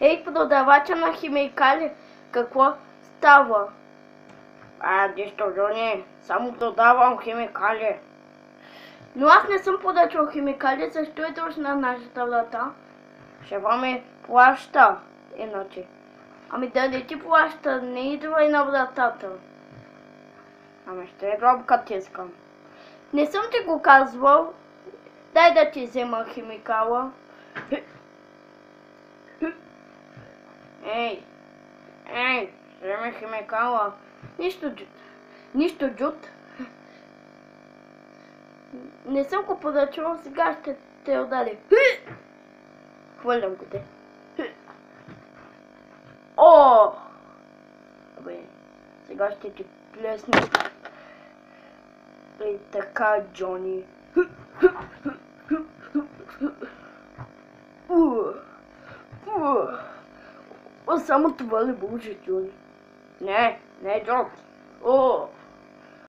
Ей, продавача на химикали, какво става? Нищо, Джони, само продавам химикали. Но аз не съм поръчал химикали, защо идваш на нашата врата? Шефа ми плаща, иначе. Ами да не ти плаща, не идвай на вратата. Ами ще идвам като искам. Не съм ти го казвал. Дай да ти взема химикала. Ей, вземи химикала. Нищо джут. Не съм го поръчал, сега ще те удари. Хвърлям го те. О! Абе, сега ще ти плесна. И така, Джони. Само това ли може, Джони? Не, Джот.